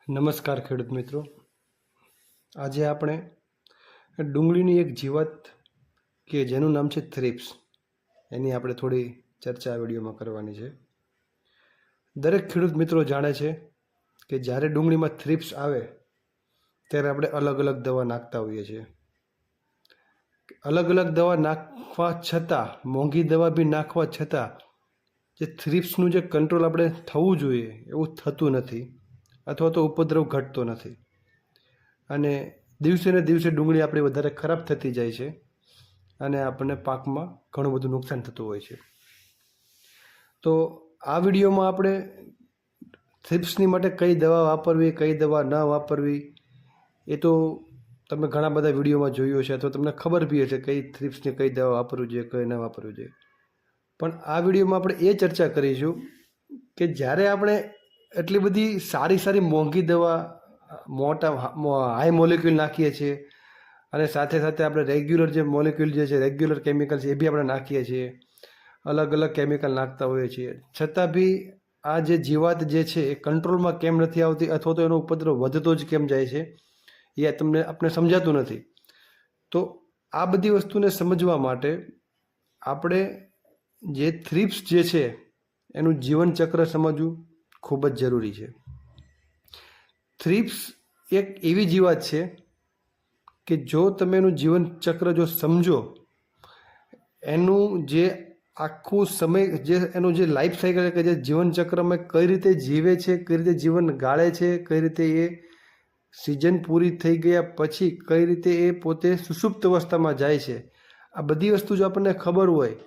નમસ્કાર ખેડૂત મિત્રો, આજે આપણે ડુંગળીની એક જીવાત કે જેનું નામ છે થ્રિપ્સ, એની આપણે થોડી ચર્ચા આ વિડીયોમાં કરવાની છે. દરેક ખેડૂત મિત્રો જાણે છે કે જ્યારે ડુંગળીમાં થ્રિપ્સ આવે ત્યારે આપણે અલગ અલગ દવા નાખતા હોઈએ છીએ. અલગ અલગ દવા નાખવા છતાં, મોંઘી દવા બી નાખવા છતાં જે થ્રિપ્સનું જે કંટ્રોલ આપણે થવું જોઈએ એવું થતું નથી, અથવા તો ઉપદ્રવ ઘટતો નથી, અને દિવસે ને દિવસે ડુંગળી આપણી વધારે ખરાબ થતી જાય છે અને આપણને પાકમાં ઘણું બધું નુકસાન થતું હોય છે. તો આ વિડીયોમાં આપણે થ્રિપ્સની માટે કઈ દવા વાપરવી, કઈ દવા ન વાપરવી, એ તો તમે ઘણા બધા વિડીયોમાં જોયું હશે, અથવા તમને ખબર બી હશે કઈ થ્રિપ્સની કઈ દવા વાપરવી જોઈએ, કઈ ન વાપરવી જોઈએ. પણ આ વિડીયોમાં આપણે એ ચર્ચા કરીશું કે જ્યારે આપણે એટલી બધી સારી સારી મોંઘી દવા, મોટા હાઈ મોલિક્યુલ નાખીએ છીએ, અને સાથે સાથે આપણે રેગ્યુલર જે મોલિક્યુલ જે છે, રેગ્યુલર કેમિકલ્સ એ બી આપણે નાખીએ છીએ, અલગ અલગ કેમિકલ નાખતા હોઈએ છીએ, છતાં બી આ જે જીવાત જે છે એ કંટ્રોલમાં કેમ નથી આવતી, અથવા તો એનો ઉપદ્રવ વધતો જ કેમ જાય છે, એ આપણે સમજાતું નથી. તો આ બધી વસ્તુને સમજવા માટે આપણે જે થ્રિપ્સ જે છે એનું જીવન ચક્ર સમજવું ખૂબ જ જરૂરી છે. થ્રિપ્સ એક એવી જીવાત છે કે જો તમે એનું જીવન ચક્ર જો સમજો, એનું જે આખું સમય, જે એનું જે લાઈફ સાયકલ કે જે જીવન ચક્રમાં કઈ રીતે જીવે છે, કઈ રીતે જીવન ગાળે છે, કઈ રીતે એ સિઝન પૂરી થઈ ગયા પછી કઈ રીતે એ પોતે સુષુપ્ત અવસ્થામાં જાય છે, આ બધી વસ્તુ જો આપણને ખબર હોય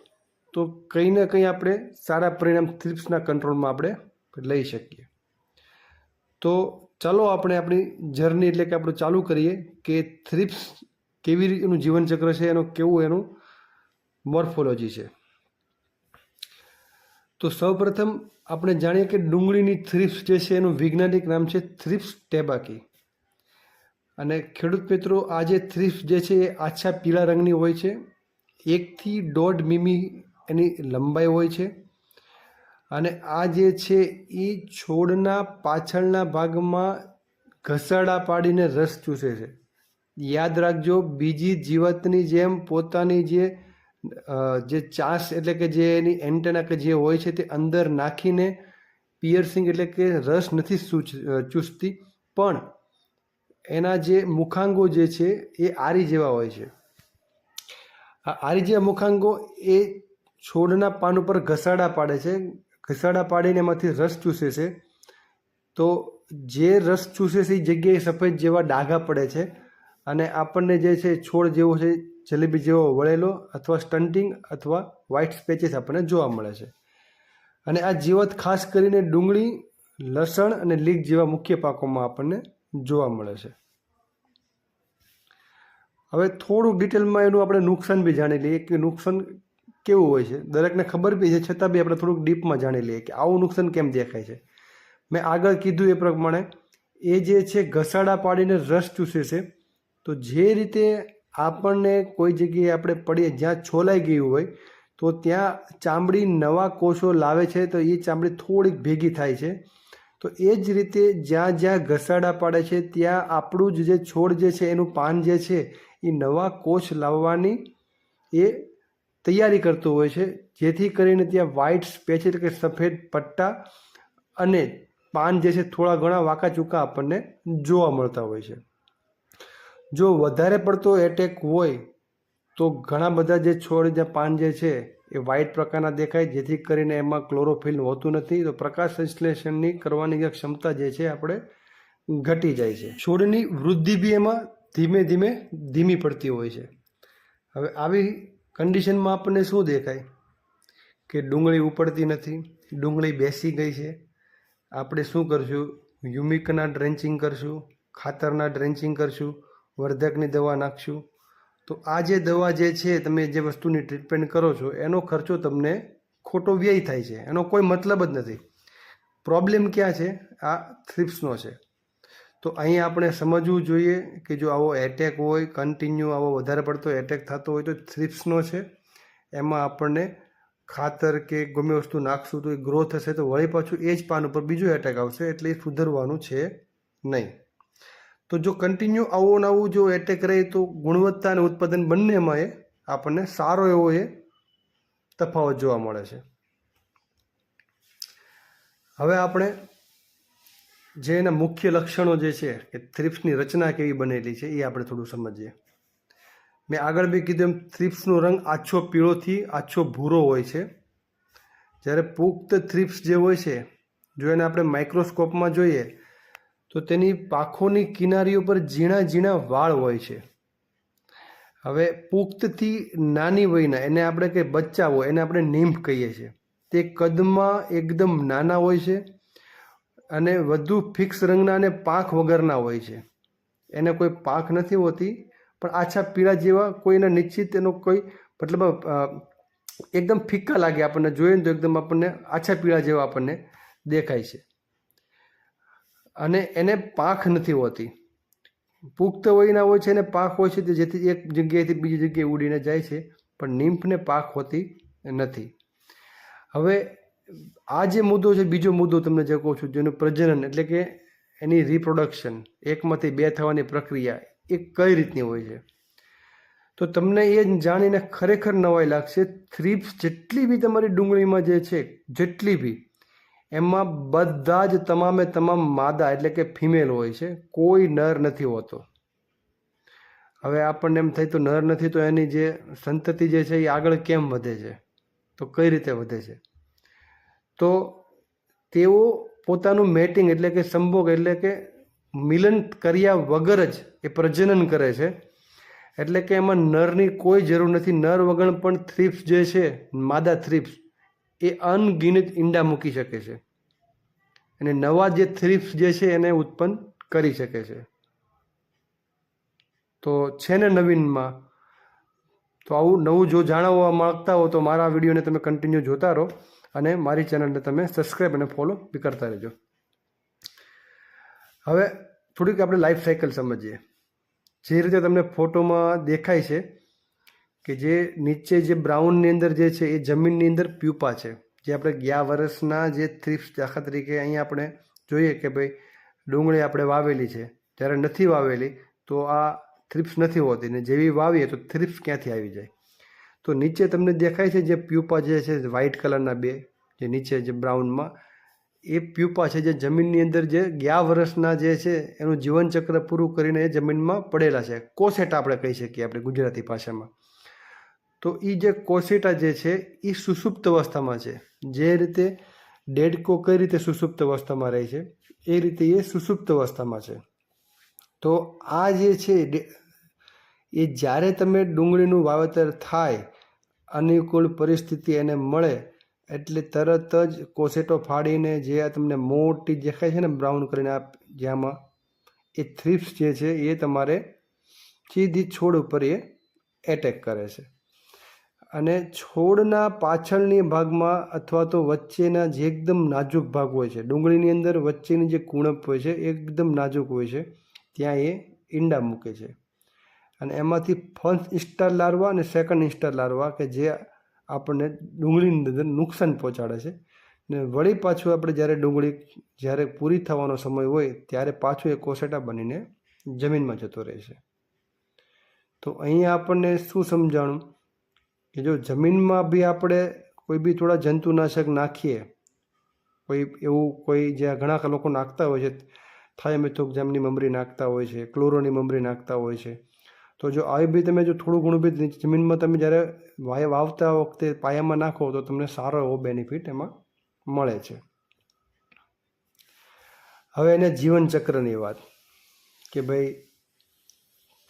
તો કંઈ ને કંઈ આપણે સારા પરિણામ થ્રિપ્સના કંટ્રોલમાં આપણે લઈ શકીએ. તો ચાલો આપણે આપણી જર્ની, એટલે કે આપણે ચાલુ કરીએ કે થ્રિપ્સ કેવી રીતનું જીવન ચક્ર છે, એનું કેવું એનું મોર્ફોલોજી છે. તો સૌપ્રથમ આપણે જાણીએ કે ડુંગળીની થ્રિપ્સ જે છે એનું વૈજ્ઞાનિક નામ છે થ્રિપ્સ ટેબાકી. અને ખેડૂત મિત્રો, આ જે થ્રિપ્સ જે છે એ આછા પીળા રંગની હોય છે, 1 થી 1.5 મીમી એની લંબાઈ હોય છે, અને આ જે છે એ છોડના પાછળના ભાગમાં ઘસાડા પાડીને રસ ચૂસે છે. યાદ રાખજો, બીજી જીવાતની જેમ પોતાની જે ચાસ, એટલે કે જે એની એન્ટેના કે જે હોય છે તે અંદર નાખીને પિયર્સિંગ એટલે કે રસ નથી ચૂસતી, પણ એના જે મુખાંગો જે છે એ આરી જેવા હોય છે. આ આરી જેવા મુખાંગો એ છોડના પાન ઉપર ઘસાડા પાડે છે, ઘસાડા પાડીને એમાંથી રસ ચૂસે છે. તો જે રસ ચૂસે છે એ જગ્યાએ સફેદ જેવા ડાઘા પડે છે, અને આપણને જે છે છોડ જેવો છે જલેબી જેવો વળેલો, અથવા સ્ટન્ટિંગ અથવા વ્હાઇટ સ્પેચીસ આપણને જોવા મળે છે. અને આ જીવાત ખાસ કરીને ડુંગળી, લસણ અને લીક જેવા મુખ્ય પાકોમાં આપણને જોવા મળે છે. હવે થોડું ડિટેલમાં એનું આપણે નુકસાન બી જાણી લઈએ કે નુકસાન કેવું હોય છે. દરેકને ખબર બી છે, છતાં બી આપણે થોડુંક ડીપમાં જાણી લઈએ કે આવું નુકસાન કેમ દેખાય છે. મેં આગળ કીધું એ પ્રમાણે એ જે છે ઘસાડા પાડીને રસ ચૂસે છે. તો જે રીતે આપણને કોઈ જગ્યાએ આપણે પડીએ જ્યાં છોલાઈ ગયું હોય, તો ત્યાં ચામડી નવા કોષો લાવે છે, તો એ ચામડી થોડીક ભેગી થાય છે. તો એ જ રીતે જ્યાં જ્યાં ઘસાડા પાડે છે ત્યાં આપણું જ જે છોડ જે છે એનું પાન જે છે એ નવા કોષ લાવવાની એ તૈયારી કરતું હોય છે, જેથી કરીને ત્યાં વ્હાઇટ સ્પેચ એટલે કે સફેદ પટ્ટા અને પાન જે છે થોડા ઘણા વાંકા ચૂકા આપણને જોવા મળતા હોય છે. જો વધારે પડતો એટેક હોય તો ઘણા બધા જે છોડ, જે પાન જે છે એ વ્હાઇટ પ્રકારના દેખાય, જેથી કરીને એમાં ક્લોરોફિલ હોતું નથી, તો પ્રકાશ સંશ્લેષણની કરવાની જે ક્ષમતા જે છે આપણે ઘટી જાય છે. છોડની વૃદ્ધિ બી એમાં ધીમે ધીમે ધીમી પડતી હોય છે. હવે આવી કન્ડિશનમાં આપણને શું દેખાય કે ડુંગળી ઉપડતી નથી, ડુંગળી બેસી ગઈ છે. આપણે શું કરશું? હ્યુમિકના ડ્રેન્ચિંગ કરશું, ખાતરના ડ્રેન્ચિંગ કરશું, વર્ધકની દવા નાખશું. તો આ જે દવા જે છે, તમે જે વસ્તુની ટ્રીટમેન્ટ કરો છો એનો ખર્ચો તમને ખોટો વ્યય થાય છે, એનો કોઈ મતલબ જ નથી. પ્રોબ્લેમ ક્યાં છે? આ થ્રિપ્સનો છે. તો અહીં આપણે સમજવું જોઈએ કે જો આવો એટેક હોય, કન્ટિન્યુ આવો વધારે પડતો એટેક થતો હોય તો થ્રિપ્સનો છે. એમાં આપણને ખાતર કે ગમે વસ્તુ નાખશું તો એ ગ્રો થશે, તો વળી પાછું એ જ પાન ઉપર બીજો એટેક આવશે, એટલે એ સુધરવાનું છે નહીં. તો જો કન્ટિન્યુ આવું ને આવું જો એટેક રહે તો ગુણવત્તા અને ઉત્પાદન બંનેમાં એ આપણને સારો એવો એ તફાવત જોવા મળે છે. હવે આપણે જે એના મુખ્ય લક્ષણો જે છે કે થ્રિપ્સની રચના કેવી બનેલી છે એ આપણે થોડું સમજીએ. મેં આગળ બી કીધું એમ થ્રિપ્સનો રંગ આછો પીળોથી આછો ભૂરો હોય છે. જ્યારે પુખ્ત થ્રિપ્સ જે હોય છે જો એને આપણે માઇક્રોસ્કોપમાં જોઈએ તો તેની પાંખોની કિનારીઓ પર ઝીણા ઝીણા વાળ હોય છે. હવે પુખ્તથી નાની વયના એને આપણે કંઈ બચ્ચા હોય એને આપણે નિમ્ફ કહીએ છીએ. તે કદમાં એકદમ નાના હોય છે અને વધુ ફિક્સ રંગના અને પાંખ વગરના હોય છે. એને કોઈ પાંખ નથી હોતી પણ આછા પીળા જેવા કોઈના નિશ્ચિત એનો કોઈ મતલબ એકદમ ફિક્કા લાગે આપણને જોઈએ ને તો એકદમ આપણને આછા પીળા જેવા આપણને દેખાય છે. અને એને પાંખ નથી હોતી. પુખ્ત વયના હોય છે એને પાંખ હોય છે જેથી એક જગ્યાએથી બીજી જગ્યાએ ઉડીને જાય છે પણ નિમ્ફને પાંખ હોતી નથી. હવે આ જે મુદ્દો છે બીજો મુદ્દો તમને જે કહું છું જેનું પ્રજનન એટલે કે એની રિપ્રોડક્શન એકમાંથી બે થવાની પ્રક્રિયા એ કઈ રીતની હોય છે તો તમને એ જાણીને ખરેખર નવાઈ લાગશે. થ્રિપ્સ જેટલી બી તમારી ડુંગળીમાં જે છે જેટલી બી એમાં બધા જ તમામે તમામ માદા એટલે કે ફિમેલ હોય છે, કોઈ નર નથી હોતો. હવે આપણને એમ થાય તો નર નથી તો એની જે સંતતિ જે છે એ આગળ કેમ વધે છે તો કઈ રીતે વધે છે તો તેઓ પોતાનું મેટિંગ એટલે કે સંભોગ એટલે કે મિલન કર્યા વગર જ એ પ્રજનન કરે છે. એટલે કે એમાં નરની કોઈ જરૂર નથી. નર વગર પણ થ્રિપ્સ જે છે માદા થ્રિપ્સ એ અનગિનિત ઈંડા મૂકી શકે છે અને નવા જે થ્રિપ્સ જે છે એને ઉત્પન્ન કરી શકે છે. તો છે ને નવીનમાં તો આવું નવું જો જાણવા માંગતા હો તો મારા વિડીયોને તમે કન્ટિન્યુ જોતા રહો અને મારી ચેનલને તમે સબસ્ક્રાઈબ અને ફોલો બી કરતા રહેજો. હવે થોડીક આપણે લાઈફ સાયકલ સમજીએ. જે રીતે તમને ફોટોમાં દેખાય છે કે જે નીચે જે બ્રાઉનની અંદર જે છે એ જમીનની અંદર પ્યુપા છે. જે આપણે ગયા વર્ષના જે થ્રિપ્સ દાખલા તરીકે અહીંયા આપણે જોઈએ કે ભાઈ ડુંગળી આપણે વાવેલી છે જ્યારે નથી વાવેલી તો આ થ્રિપ્સ નથી હોતી ને જેવી વાવીએ તો થ્રિપ્સ ક્યાંથી આવી જાય. તો નીચે તમને દેખાય છે જે પ્યુપા જે છે વ્હાઇટ કલરના બે જે નીચે જે બ્રાઉનમાં એ પ્યુપા છે જે જમીનની અંદર જે ગયા વર્ષના જે છે એનું જીવનચક્ર પૂરું કરીને એ જમીનમાં પડેલા છે. કોસેટા આપણે કહી શકીએ આપણે ગુજરાતી ભાષામાં. તો એ જે કોસેટા જે છે એ સુષુપ્ત અવસ્થામાં છે. જે રીતે ડેડકો કઈ રીતે સુષુપ્ત અવસ્થામાં રહે છે એ રીતે એ સુષુપ્ત અવસ્થામાં છે. તો આ જે છે એ જ્યારે તમે ડુંગળીનું વાવેતર થાય અનુકૂળ પરિસ્થિતિ એને મળે એટલે તરત જ કોસેટો ફાડીને જે તમને મોટી દેખાય છે ને બ્રાઉન કરીને જ્યાંમાં એ થ્રિપ્સ જે છે એ તમારે સીધી છોડ ઉપર એ એટેક કરે છે. અને છોડના પાછળની ભાગમાં અથવા તો વચ્ચેના જે એકદમ નાજુક ભાગ હોય છે ડુંગળીની અંદર વચ્ચેની જે કુણપ હોય છે એકદમ નાજુક હોય છે ત્યાં એ ઈંડા મૂકે છે. અને એમાંથી ફર્સ્ટ ઇન્સ્ટાર લાર્વા અને સેકન્ડ ઇન્સ્ટાર લાર્વા કે જે આપણને ડુંગળીની અંદર નુકસાન પહોંચાડે છે ને વળી પાછું આપણે જ્યારે ડુંગળી જ્યારે પૂરી થવાનો સમય હોય ત્યારે પાછું એ કોસેટા બનીને જમીનમાં જતો રહે છે. તો અહીંયા આપણને શું સમજાણું કે જો જમીનમાં બી આપણે કોઈ બી થોડા જંતુનાશક નાખીએ કોઈ એવું કોઈ જ્યાં ઘણા લોકો નાખતા હોય છે થાયોમિથોક્ઝામની મમરી નાખતા હોય છે ક્લોરોની મમરી નાખતા હોય છે. તો જો આવી બી તમે જો થોડું ઘણું બી જમીનમાં તમે જ્યારે વાવતા વખતે પાયામાં નાખો તો તમને સારો એવો બેનિફિટ એમાં મળે છે. હવે એને જીવનચક્રની વાત કે ભાઈ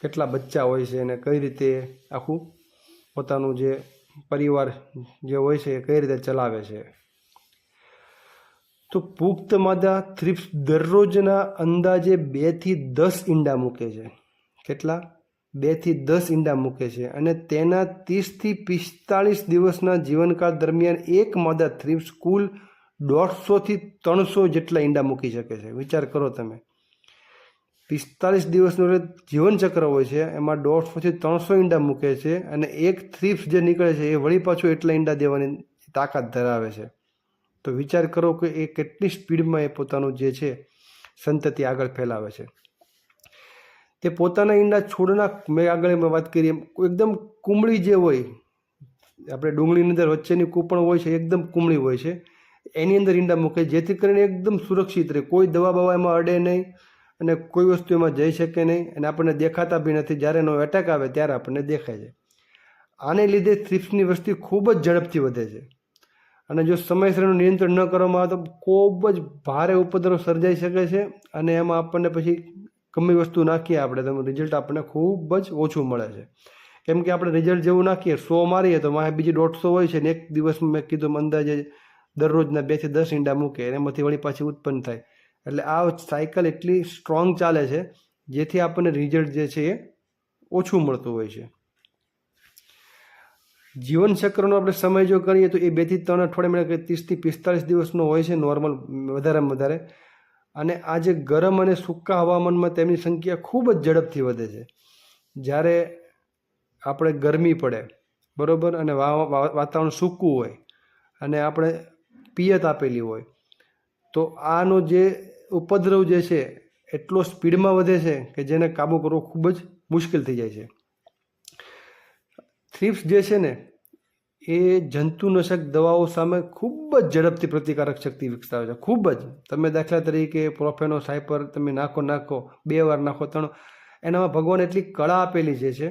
કેટલા બચ્ચા હોય છે અને કઈ રીતે આખું પોતાનું જે પરિવાર જે હોય છે એ કઈ રીતે ચલાવે છે. તો પુખ્ત માદા થ્રિપ્સ દરરોજના અંદાજે 2 થી 10 ઈંડા મૂકે છે. કેટલા? 2 થી 10 ઈંડા મૂકે છે અને તેના 30 થી 45 દિવસના જીવનકાળ દરમિયાન એક માદા થ્રિપ્સ કુલ 150 થી 300 જેટલા ઈંડા મૂકી શકે છે. વિચાર કરો તમે 45 દિવસનું જીવનચક્ર હોય છે એમાં 150 થી 300 ઈંડા મૂકે છે અને એક થ્રિપ્સ જે નીકળે છે એ વળી પાછું એટલા ઈંડા દેવાની તાકાત ધરાવે છે. તો વિચાર કરો કે એ કેટલી સ્પીડમાં એ પોતાનું જે છે સંતતિ આગળ ફેલાવે છે. તે પોતાના ઈંડા છોડના, મેં આગળ વાત કરી એમ, એકદમ કુમળી જે હોય, આપણે ડુંગળીની અંદર વચ્ચેની કૂપણ હોય છે એકદમ કુમળી હોય છે, એની અંદર ઈંડા મૂકે, જેથી કરીને એકદમ સુરક્ષિત રહે, કોઈ દવા બવા એમાં અડે નહીં અને કોઈ વસ્તુ એમાં જઈ શકે નહીં અને આપણને દેખાતા બી નથી. જ્યારે એનો એટેક આવે ત્યારે આપણને દેખાય છે. આને લીધે થ્રિપ્સની વસ્તી ખૂબ જ ઝડપથી વધે છે અને જો સમયસર એનું નિયંત્રણ ન કરવામાં આવે તો ખૂબ જ ભારે ઉપદ્રવ સર્જાઈ શકે છે અને એમાં આપણને પછી ગમે વસ્તુ નાખીએ આપણે તો રિઝલ્ટ આપણને ખૂબ જ ઓછું મળે છે. કેમ કે આપણે રિઝલ્ટ જેવું નાખીએ 100 મારીએ તો મારે બીજી 150 હોય છે ને એક દિવસમાં મેં કીધું અંદાજે દરરોજના 2 થી 10 ઈંડા મૂકે, એમાંથી વળી પાછી ઉત્પન્ન થાય. એટલે આ સાયકલ એટલી સ્ટ્રોંગ ચાલે છે જેથી આપણને રિઝલ્ટ જે છે એ ઓછું મળતું હોય છે. જીવનચક્રનો આપણે સમય જો કરીએ તો એ 2 થી 3 અઠવાડિયામાં 30 થી 45 દિવસનો હોય છે નોર્મલ, વધારેમાં વધારે. અને આ જે ગરમ અને સૂકા હવામાનમાં તેમની સંખ્યા ખૂબ જ ઝડપથી વધે છે. જ્યારે આપણે ગરમી પડે બરાબર અને વાતાવરણ સૂકું હોય અને આપણે પિયત આપેલી હોય તો આનો જે ઉપદ્રવ જે છે એટલો સ્પીડમાં વધે છે કે જેને કાબૂ કરવો ખૂબ જ મુશ્કેલ થઈ જાય છે. થ્રિપ્સ જે છે ને એ જંતુનાશક દવાઓ સામે ખૂબ જ ઝડપથી પ્રતિકારક શક્તિ વિકસાવે છે, ખૂબ જ. તમે દાખલા તરીકે પ્રોફેનોસાયપર તમે નાખો 2 વાર નાખો 3, એનામાં ભગવાન એટલી કળા આપેલી છે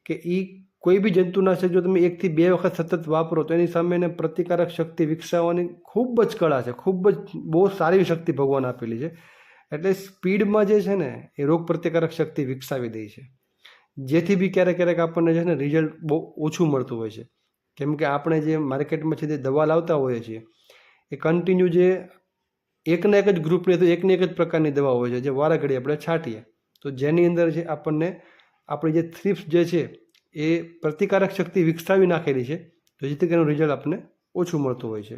કે એ કોઈ બી જંતુનાશક જો તમે 1 થી 2 વખત સતત વાપરો તો એની સામે એને પ્રતિકારક શક્તિ વિકસાવવાની ખૂબ જ કળા છે, ખૂબ જ બહુ સારી શક્તિ ભગવાન આપેલી છે. એટલે સ્પીડમાં જે છે ને એ રોગ પ્રતિકારક શક્તિ વિકસાવી દે છે, જેથી બી ક્યારેક આપણને છે ને રિઝલ્ટ બહુ ઓછું મળતું હોય છે. કેમ કે આપણે જે માર્કેટમાં છે તે દવા લાવતા હોઈએ છીએ એ કન્ટિન્યુ જે એકને એક જ ગ્રુપની તો એકને એક જ પ્રકારની દવા હોય છે જે વારા ઘડી આપણે છાંટીએ, તો જેની અંદર છે આપણને આપણી જે થ્રિપ્સ જે છે એ પ્રતિકારક શક્તિ વિકસાવી નાખેલી છે, તો જેથી કરીને રિઝલ્ટ આપણને ઓછું મળતું હોય છે.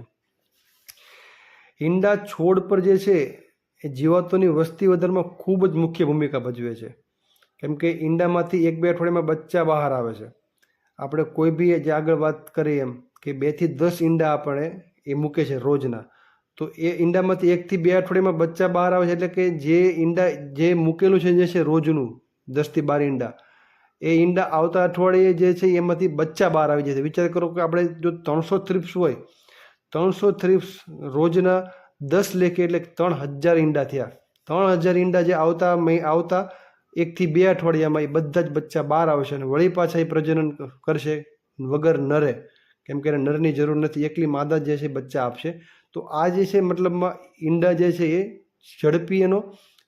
ઈંડા છોડ પર જે છે એ જીવાતોની વસ્તી વધારવામાં ખૂબ જ મુખ્ય ભૂમિકા ભજવે છે. કેમ કે ઈંડામાંથી 1-2 અઠવાડિયામાં બચ્ચા બહાર આવે છે. આપણે કોઈ બી જે આગળ વાત કરી એમ કે 2 થી 10 ઈંડા આપણે એ મૂકે છે રોજના, તો એ ઈંડામાંથી 1 થી 2 અઠવાડિયામાં બચ્ચા બહાર આવે છે. એટલે કે જે ઈંડા જે મૂકેલું છે જે છે રોજનું 10 થી 12 ઈંડા, એ ઈંડા આવતા અઠવાડિયે જે છે એમાંથી બચ્ચા બહાર આવી જાય છે. વિચાર કરો કે આપણે જો 300 થ્રિપ્સ હોય, 300 થ્રિપ્સ રોજના 10 લેખે એટલે 3000 ઈંડા થયા. 3000 ઈંડા જે આવતા 1 થી 2 અઠવાડિયામાં એ બધા જ બચ્ચા બહાર આવશે અને વળી પાછા એ પ્રજનન કરશે વગર નરે. કેમ કે નરની જરૂર નથી, એકલી માદા જે છે બચ્ચા આપશે. તો આ જે છે મતલબમાં ઈંડા જે છે એ ઝડપી એનો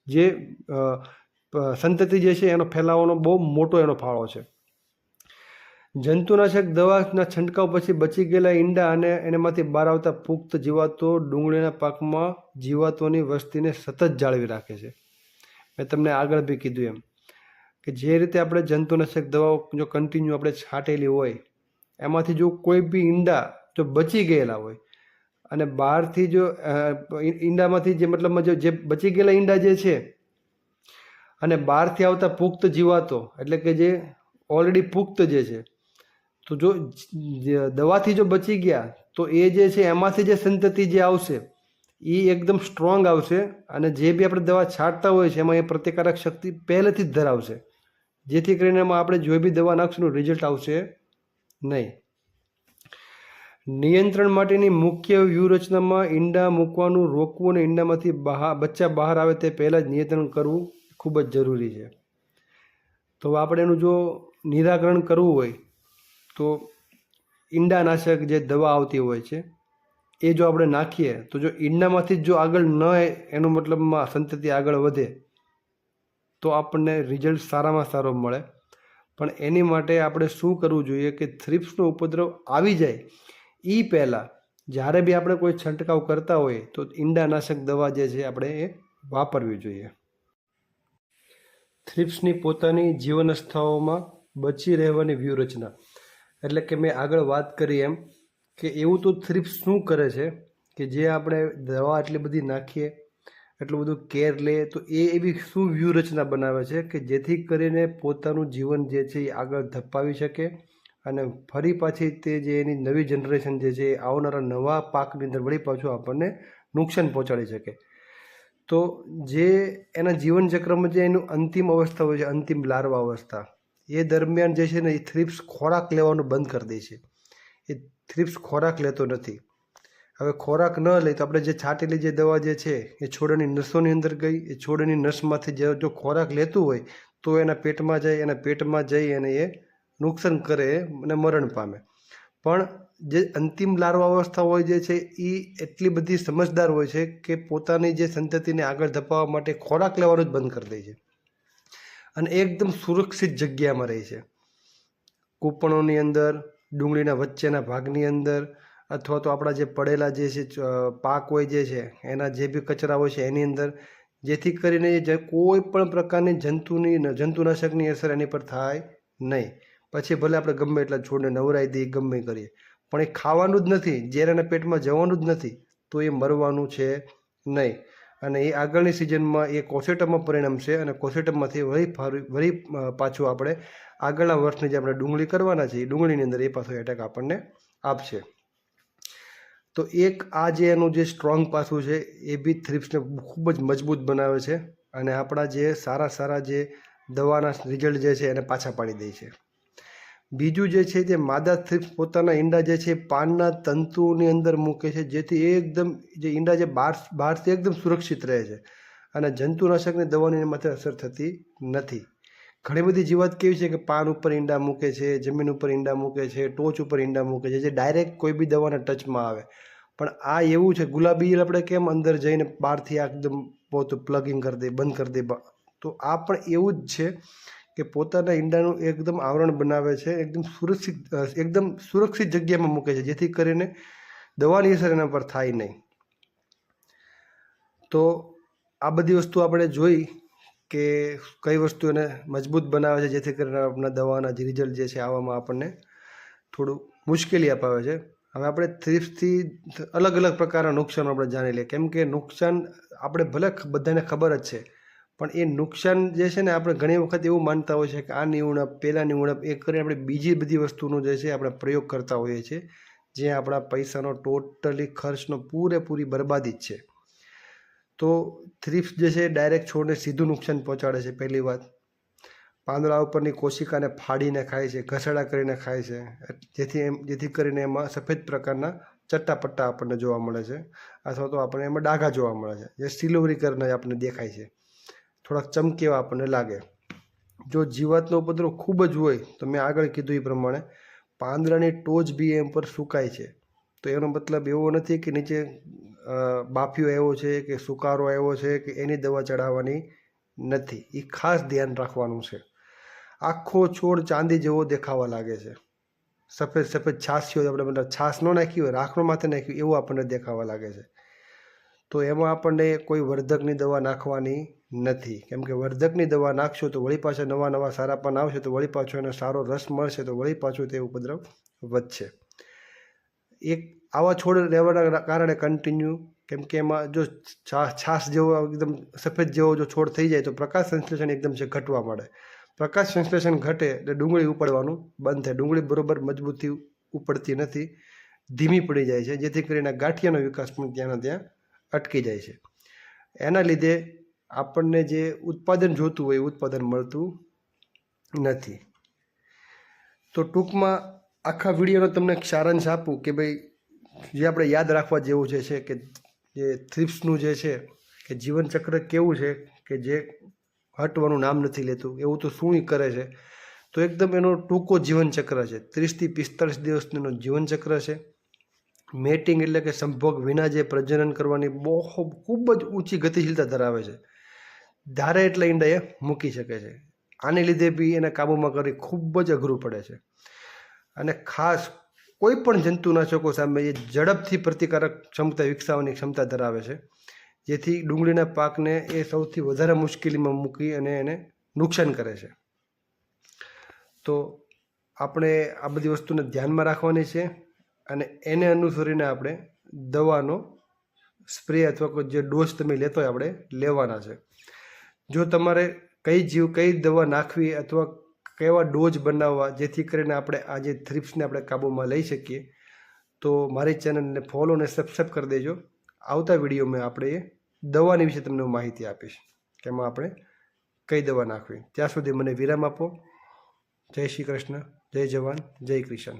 જે સંતતિ જે છે એનો ફેલાવાનો બહુ મોટો એનો ફાળો છે. જંતુનાશક દવાના છંટકાવ પછી બચી ગયેલા ઈંડા અને એનામાંથી બહાર આવતા પુખ્ત જીવાતો ડુંગળીના પાકમાં જીવાતોની વસ્તીને સતત જાળવી રાખે છે. મેં તમને આગળ બી કીધું એમ કે જે રીતે આપણે જંતુનાશક દવાઓ જો કન્ટિન્યુ આપણે છાંટેલી હોય એમાંથી જો કોઈ બી ઈંડા જો બચી ગયેલા હોય અને બહારથી જો ઈંડામાંથી જે મતલબમાં જે બચી ગયેલા ઈંડા જે છે અને બહારથી આવતા પુખ્ત જીવાતો એટલે કે જે ઓલરેડી પુખ્ત જે છે, તો જો દવાથી જો બચી ગયા તો એ જે છે એમાંથી જે સંતતિ જે આવશે એ એકદમ સ્ટ્રોંગ આવશે અને જે બી આપણે દવા છાંટતા હોય છે એમાં એ પ્રતિકારક શક્તિ પહેલેથી જ ધરાવશે, જેથી કરીને એમાં આપણે જો બી દવા નાખશું રિઝલ્ટ આવશે નહીં. નિયંત્રણ માટેની મુખ્ય વ્યૂહરચનામાં ઈંડા મૂકવાનું રોકવું અને ઈંડામાંથી બચ્ચા બહાર આવે તે પહેલાં જ નિયંત્રણ કરવું ખૂબ જ જરૂરી છે. તો આપણે એનું જો નિરાકરણ કરવું હોય તો ઈંડાનાશક જે દવા આવતી હોય છે એ જો આપણે નાખીએ તો જો ઈંડામાંથી જ જો આગળ ન એનો મતલબમાં સંતતિ આગળ વધે તો આપણને રિઝલ્ટ સારામાં સારો મળે. પણ એની માટે આપણે શું કરવું જોઈએ કે થ્રિપ્સનો ઉપદ્રવ આવી જાય એ પહેલાં જ્યારે બી આપણે કોઈ છંટકાવ કરતા હોઈએ તો ઈંડાનાશક દવા જે છે આપણે એ વાપરવી જોઈએ. થ્રિપ્સની પોતાની જીવનસ્થાઓમાં બચી રહેવાની વ્યૂહરચના, એટલે કે મેં આગળ વાત કરી એમ કે એવું તો થ્રિપ્સ શું કરે છે કે જે આપણે દવા એટલી બધી નાખીએ, એટલું બધું કેર લે, તો એ એવી શું વ્યૂહરચના બનાવે છે કે જેથી કરીને પોતાનું જીવન જે છે એ આગળ ધપાવી શકે અને ફરી પાછી તે જે એની નવી જનરેશન જે છે એ આવનારા નવા પાકની અંદર વળી પાછું આપણને નુકસાન પહોંચાડી શકે. તો જે એના જીવનચક્રમાં જે એનું અંતિમ અવસ્થા હોય છે, અંતિમ લાર્વા અવસ્થા, એ દરમિયાન જે છે ને એ થ્રિપ્સ ખોરાક લેવાનું બંધ કરી દે છે. એ થ્રિપ્સ ખોરાક લેતો નથી. હવે ખોરાક ન લે તો આપણે જે છાંટેલી જે દવા જે છે એ છોડની નસોની અંદર ગઈ, એ છોડની નસમાંથી જો ખોરાક લેતું હોય તો એના પેટમાં જાય, એના પેટમાં જઈ અને એ નુકસાન કરે અને મરણ પામે. પણ જે અંતિમ લાર્વા અવસ્થા હોય જે છે એ એટલી બધી સમજદાર હોય છે કે પોતાની જે સંતતિને આગળ ધપાવવા માટે ખોરાક લેવાનું જ બંધ કરી દે છે અને એકદમ સુરક્ષિત જગ્યામાં રહે છે. કૂપણોની અંદર, ડુંગળીના વચ્ચેના ભાગની અંદર, અથવા તો આપણા જે પડેલા જે છે પાક હોય જે છે એના જે બી કચરા હોય છે એની અંદર, જેથી કરીને જે કોઈ પણ પ્રકારની જંતુનાશકની અસર એની પર થાય નહીં. પછી ભલે આપણે ગમે એટલા છોડને નવરાઈ દઈએ, ગમે કરીએ, પણ એ ખાવાનું જ નથી, ઝેર એના પેટમાં જવાનું જ નથી, તો એ મરવાનું છે નહીં. અને એ આગળની સિઝનમાં એ કોસેટમમાં પરિણમશે અને કોસેટમમાંથી વળી પાછું આપણે આગળના વર્ષની જે આપણે ડુંગળી કરવાના છે એ ડુંગળીની અંદર એ પાછો એટેક આપણને આપશે. તો એક આ જે એનું જે સ્ટ્રોંગ પાસું છે એ બી થ્રિપ્સને ખૂબ જ મજબૂત બનાવે છે અને આપણા જે સારા જે દવાના રિઝલ્ટ જે છે એને પાછા પાડી દે છે. બીજું જે છે તે માદા થ્રિપ્સ પોતાના ઈંડા જે છે પાનના તંતુની અંદર મૂકે છે, જેથી એકદમ જે ઈંડા જે બહારથી એકદમ સુરક્ષિત રહે છે અને જંતુનાશકની દવાની એમાંથી અસર થતી નથી. ઘણી બધી જીવાત કેવી છે કે પાન ઉપર ઈંડા મૂકે છે, જમીન ઉપર ઈંડા મૂકે છે, ટોચ ઉપર ઈંડા મૂકે છે, જે ડાયરેક્ટ કોઈ બી દવાના ટચમાં આવે. પણ આ એવું છે, ગુલાબી ઈયળ આપણે કેમ અંદર જઈને બહારથી એકદમ પોતું પ્લગિંગ કરી દે, બંધ કરી દે, તો આ પણ એવું જ છે કે પોતાના ઈંડાનું એકદમ આવરણ બનાવે છે, એકદમ સુરક્ષિત જગ્યામાં મૂકે છે, જેથી કરીને દવાની અસર એના પર થાય નહીં. તો આ બધી વસ્તુ આપણે જોઈ કે કઈ વસ્તુ એને મજબૂત બનાવે છે, જેથી કરીને આપણા દવાના જે રિઝલ્ટ જે છે આવવામાં આપણને થોડું મુશ્કેલી અપાવે છે. હવે આપણે થ્રિપ્સથી અલગ અલગ પ્રકારના નુકસાન આપણે જાણી લઈએ, કેમ કે નુકસાન આપણે ભલે બધાને ખબર જ છે, પણ એ નુકસાન જે છે ને આપણે ઘણી વખત એવું માનતા હોય છે કે આની ઉણપ, પેલાની ઉણપ, એ કરીને આપણે બીજી બધી વસ્તુનો જે છે આપણે પ્રયોગ કરતા હોઈએ છીએ, જે આપણા પૈસાનો ટોટલી ખર્ચનો પૂરેપૂરી બરબાદી જ છે. તો થ્રિપ્સ જે છે ડાયરેક્ટ છોડને સીધું નુકસાન પહોંચાડે છે. પહેલી વાત, પાંદડા ઉપરની કોશિકાને ફાડીને ખાય છે, ઘસેડા કરીને ખાય છે, જેથી કરીને એમાં સફેદ પ્રકારના ચટ્ટાપટ્ટા આપણને જોવા મળે છે, અથવા તો આપણને એમાં ડાઘા જોવા મળે છે, જે સિલ્વરી કરીને આપણને દેખાય છે, થોડાક ચમકેવા આપણને લાગે. જો જીવાતનો ઉપદ્રવ ખૂબ જ હોય તો મેં આગળ કીધું એ પ્રમાણે પાંદડાની ટોચ બી એમ પર સુકાય છે. તો એનો મતલબ એવો નથી કે નીચે બાફિયો આવ્યો છે કે સુકારો આવ્યો છે કે એની દવા ચડાવવાની નથી. એ ખાસ ધ્યાન રાખવાનું છે. આખો છોડ ચાંદી જેવો દેખાવા લાગે છે, સફેદ છાશીઓ, આપણે મતલબ છાશ ન નાખી હોય, રાખડો માથે નાખ્યું એવું આપણને દેખાવા લાગે છે. તો એમાં આપણને કોઈ વર્ધકની દવા નાખવાની નથી, કેમ કે વર્ધકની દવા નાખશો તો વળી પાછા નવા સારા પાન આવશે, તો વળી પાછો એને સારો રસ મળશે, તો વળી પાછું તે ઉપદ્રવ વધશે. એક આવા છોડ રહેવાના કારણે કન્ટિન્યુ, કેમ કે એમાં જો છાશ જેવો એકદમ સફેદ જેવો જો છોડ થઈ જાય તો પ્રકાશ સંશ્લેષણ એકદમ છે ઘટવા માંડે. પ્રકાશ સંશ્લેષણ ઘટે એટલે ડુંગળી ઉપાડવાનું બંધ થાય. ડુંગળી બરોબર મજબૂતી ઉપડતી નથી, ધીમી પડી જાય છે, જેથી કરીને ગાંઠિયાનો વિકાસ પણ ત્યાંના ત્યાં અટકી જાય છે. એના લીધે આપણને જે ઉત્પાદન જોતું હોય એ ઉત્પાદન મળતું નથી. તો ટૂંકમાં આખા વિડીયોનો તમને સારાંશ આપું કે ભાઈ જે આપણે યાદ રાખવા જેવું છે કે જે થ્રિપ્સનું જે છે કે જીવનચક્ર કેવું છે કે જે હટવાનું નામ નથી લેતું. એવું તો શું કરે છે, તો એકદમ એનો ટૂંકો જીવનચક્ર છે, 30 થી 45 દિવસનો જીવનચક્ર છે. મેટિંગ એટલે કે સંભોગ વિના જે પ્રજનન કરવાની ખૂબ જ ઊંચી ગતિશીલતા ધરાવે છે. ધારે એટલા ઈંડા એ મૂકી શકે છે. આને લીધે બી એને કાબૂમાં કરી ખૂબ જ અઘરું પડે છે. અને ખાસ કોઈ પણ જંતુનાશકો સામે એ ઝડપથી પ્રતિકારક ક્ષમતા વિકસાવવાની ક્ષમતા ધરાવે છે, જેથી ડુંગળીના પાકને એ સૌથી વધારે મુશ્કેલીમાં મૂકી અને એને નુકસાન કરે છે. તો આપણે આ બધી વસ્તુને ધ્યાનમાં રાખવાની છે અને એને અનુસરીને આપણે દવાનો સ્પ્રે અથવા જે ડોઝ તમે લેતો હોય આપણે લેવાના છે. જો તમારે કઈ દવા નાખવી અથવા કેવા ડોઝ બનાવવા જેથી કરીને આપણે આ જે થ્રિપ્સને આપણે કાબૂમાં લઈ શકીએ, તો મારી ચેનલને ફોલો અને સબસ્ક્રાઈબ કરી દેજો. આવતા વિડીયોમાં આપણે એ દવાની વિશે તમને હું માહિતી આપીશ કે એમાં આપણે કઈ દવા નાખવી. ત્યાં સુધી મને વિરામ આપો. જય શ્રી કૃષ્ણ, જય જવાન, જય કિશન.